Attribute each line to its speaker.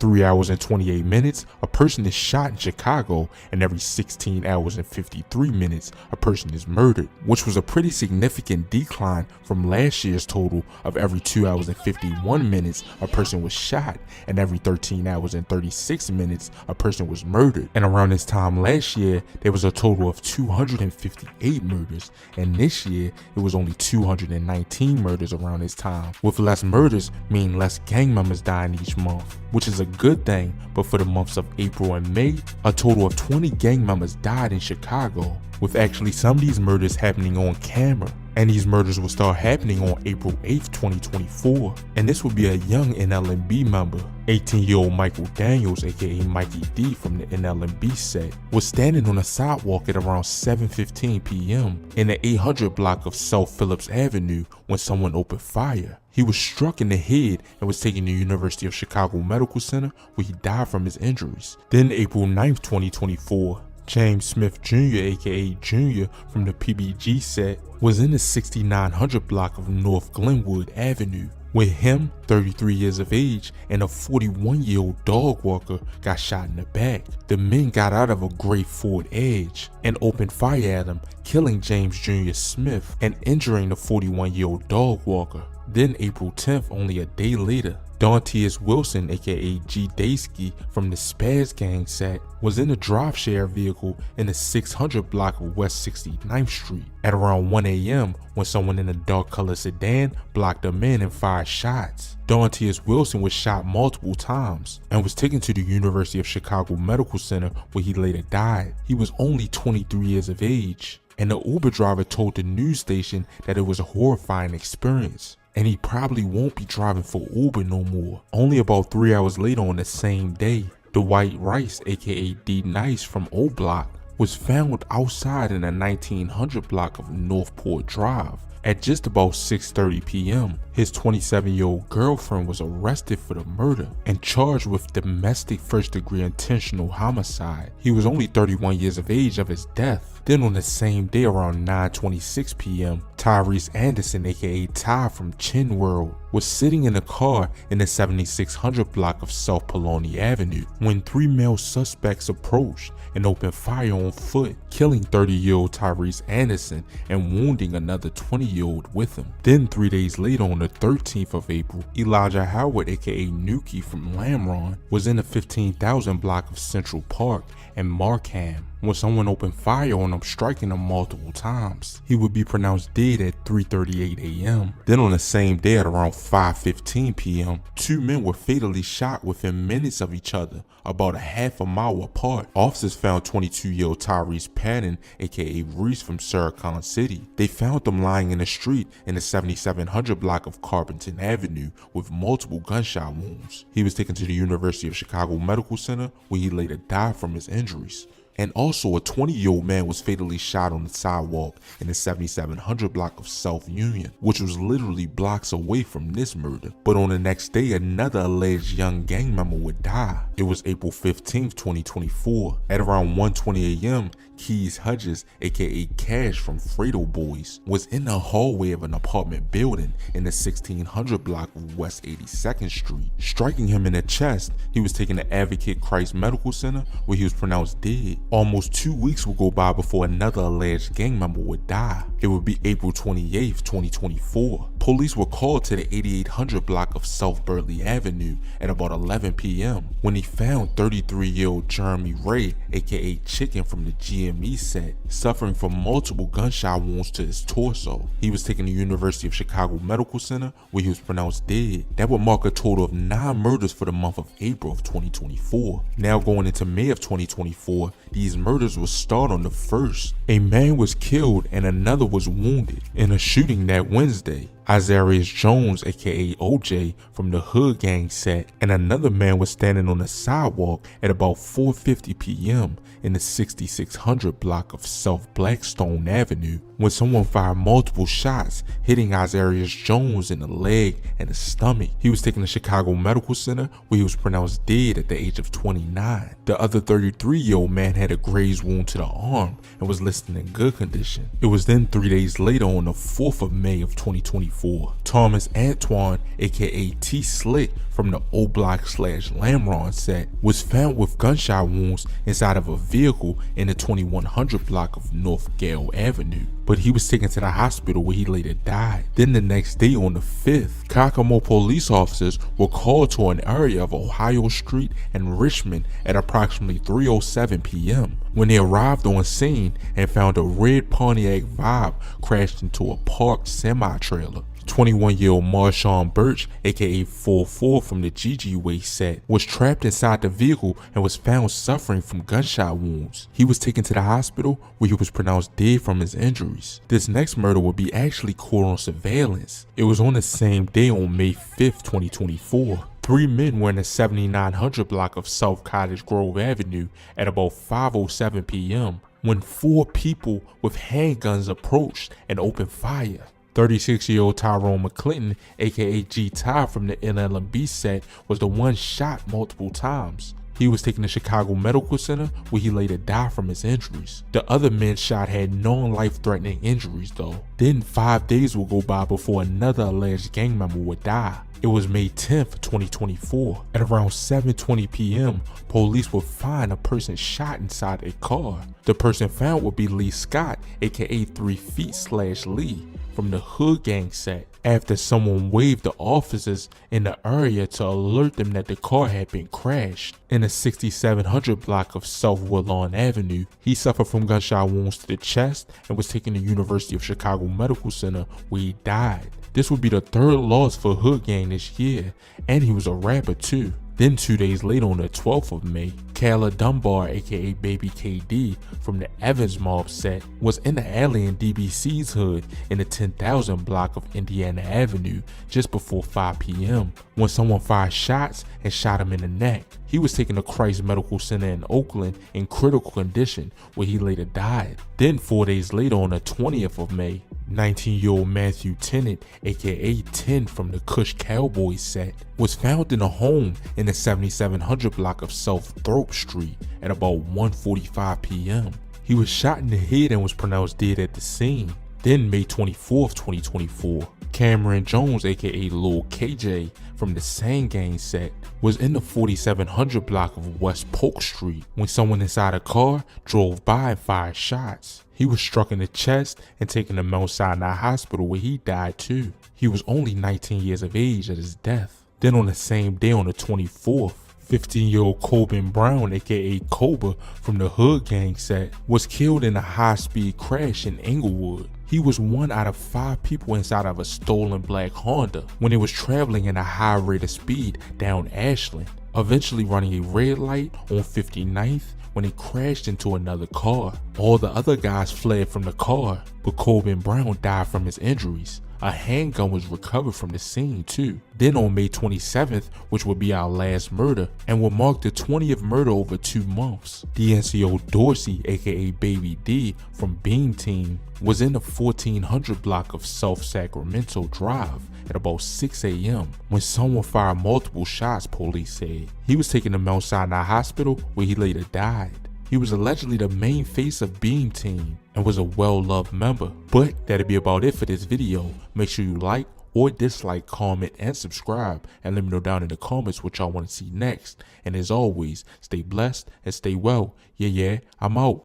Speaker 1: 3 hours and 28 minutes, a person is shot in Chicago, and every 16 hours and 53 minutes, a person is murdered, which was a pretty significant decline from last year's total of every 2 hours and 51 minutes, a person was shot, and every 13 hours and 36 minutes, a person was murdered. And around this time last year, there was a total of 258 murders, and this year, it was only 219 murders around this time, with less murders meaning less gang members dying each month, which is a good thing. But for the months of April and May, a total of 20 gang members died in Chicago, with actually some of these murders happening on camera. And these murders will start happening on April 8th, 2024. And this will be a young NLMB member. 18-year-old Michael Daniels, aka Mikey D from the NLMB set, was standing on a sidewalk at around 7:15 p.m. in the 800 block of South Phillips Avenue when someone opened fire. He was struck in the head and was taken to University of Chicago Medical Center, where he died from his injuries. Then April 9th, 2024, James Smith Jr., aka Jr. from the PBG set, was in the 6900 block of North Glenwood Avenue, where him, 33 years of age, and a 41-year-old dog walker got shot in the back. The men got out of a gray Ford Edge and opened fire at him, killing James Jr. Smith and injuring the 41-year-old dog walker. Then April 10th, only a day later, Dontius Wilson, aka G Daysky from the Spaz Gang set, was in a drive-share vehicle in the 600 block of West 69th Street at around 1 a.m. when someone in a dark-colored sedan blocked him in and fired shots. Dontius Wilson was shot multiple times and was taken to the University of Chicago Medical Center, where he later died. He was only 23 years of age, and the Uber driver told the news station that it was a horrifying experience, and he probably won't be driving for Uber no more. Only about 3 hours later on the same day, Dwight Rice, aka D Nice from O Block, was found outside in the 1900 block of Northport Drive at just about 6:30 p.m. His 27-year-old girlfriend was arrested for the murder and charged with domestic first-degree intentional homicide. He was only 31 years of age of his death. Then on the same day around 9:26 p.m., Tyrese Anderson, aka Ty from Chin World, was sitting in a car in the 7600 block of South Poloni Avenue when 3 male suspects approached and opened fire on foot, killing 30-year-old Tyrese Anderson and wounding another 20-year-old with him. Then 3 days later on the 13th of April, Elijah Howard, aka Nuki from Lamron, was in the 15,000 block of Central Park and Markham when someone opened fire on him, striking him multiple times. He would be pronounced dead at 3:38 a.m. Then on the same day at around 5:15 p.m., 2 men were fatally shot within minutes of each other, about a half a mile apart. Officers found 22-year-old Tyrese Patton, aka Reese from Syracuse City. They found him lying in the street in the 7700 block of Carpenton Avenue with multiple gunshot wounds. He was taken to the University of Chicago Medical Center, where he later died from his injuries. And also a 20-year-old man was fatally shot on the sidewalk in the 7700 block of South Union, which was literally blocks away from this murder. But on the next day, another alleged young gang member would die. It was April 15th, 2024. At around 1:20 a.m., Keys Hudges, aka Cash from Fredo Boys, was in the hallway of an apartment building in the 1600 block of West 82nd Street. Striking him in the chest, he was taken to Advocate Christ Medical Center, where he was pronounced dead. Almost 2 weeks would go by before another alleged gang member would die. It would be April 28th, 2024. Police were called to the 8800 block of South Burley Avenue at about 11 p.m. when he found 33-year-old Jeremy Ray, aka Chicken from the GME set, suffering from multiple gunshot wounds to his torso. He was taken to University of Chicago Medical Center, where he was pronounced dead. That would mark a total of 9 murders for the month of April of 2024. Now going into May of 2024, these murders would start on the 1st. A man was killed and another was wounded in a shooting that Wednesday. Isarius Jones, aka OJ from the Hood Gang set, and another man was standing on the sidewalk at about 4:50 p.m. in the 6600 block of South Blackstone Avenue when someone fired multiple shots, hitting Isarius Jones in the leg and the stomach. He was taken to Chicago Medical Center, where he was pronounced dead at the age of 29. The other 33-year-old man had a graze wound to the arm and was listed in good condition. It was then 3 days later on the 4th of May of 2024 2024. Thomas Antoine, aka T Slick, from the O Block / Lamron set, was found with gunshot wounds inside of a vehicle in the 2100 block of North Gale Avenue, but he was taken to the hospital where he later died. Then the next day on the 5th, Kokomo police officers were called to an area of Ohio Street and Richmond at approximately 3:07 p.m. when they arrived on scene and found a red Pontiac Vibe crashed into a parked semi-trailer. 21-year-old Marshawn Birch, aka 44 from the Gigi Way set, was trapped inside the vehicle and was found suffering from gunshot wounds. He was taken to the hospital where he was pronounced dead from his injuries. This next murder would be actually caught on surveillance. It was on the same day on May 5th, 2024. 3 men were in the 7900 block of South Cottage Grove Avenue at about 5:07 p.m. when 4 people with handguns approached and opened fire. 36-year-old Tyrone McClinton, aka G-Ty from the NLMB set, was the one shot multiple times. He was taken to Chicago Medical Center where he later died from his injuries. The other men shot had non-life-threatening injuries though. Then 5 days would go by before another alleged gang member would die. It was May 10th, 2024. At around 7:20 p.m., police would find a person shot inside a car. The person found would be Lee Scott, aka 3 Feet / Lee, from the Hood Gang set, after someone waved the officers in the area to alert them that the car had been crashed. In the 6700 block of South Woodlawn Avenue, he suffered from gunshot wounds to the chest and was taken to University of Chicago Medical Center where he died. This would be the 3rd loss for Hood Gang this year, and he was a rapper too. Then 2 days later on the 12th of May, Kayla Dunbar, aka Baby KD from the Evans Mob set, was in the alley in DBC's hood in the 10,000 block of Indiana Avenue just before 5 p.m. when someone fired shots and shot him in the neck. He was taken to Christ Medical Center in Oakland in critical condition where he later died. Then 4 days later on the 20th of May, 19-year-old Matthew Tennant, aka 10 from the Kush Cowboys set, was found in a home in the 7700 block of South Thrope Street at about 1:45 p.m. He was shot in the head and was pronounced dead at the scene. Then May 24th, 2024, Cameron Jones, aka Lil KJ from the Same Gang set, was in the 4700 block of West Polk Street when someone inside a car drove by and fired shots. He was struck in the chest and taken to Mount Sinai Hospital where he died too. He was only 19 years of age at his death. Then on the same day on the 24th, 15-year-old Coben Brown, aka Cobra from the Hood Gang set, was killed in a high-speed crash in Inglewood. He was 1 out of 5 people inside of a stolen black Honda when it was traveling at a high rate of speed down Ashland, eventually running a red light on 59th when it crashed into another car. All the other guys fled from the car, but Coben Brown died from his injuries. A handgun was recovered from the scene too. Then on May 27th, which would be our last murder and will mark the 20th murder over 2 months, DNCO Dorsey, aka Baby D from Beam Team, was in the 1400 block of South Sacramento Drive at about 6 a.m. when someone fired multiple shots, police said. He was taken to Mount Sinai Hospital where he later died. He was allegedly the main face of Beam Team and was a well-loved member. But that'll be about it for this video. Make sure you like or dislike, comment, and subscribe, and let me know down in the comments what y'all want to see next. And as always, stay blessed and stay well. Yeah, I'm out.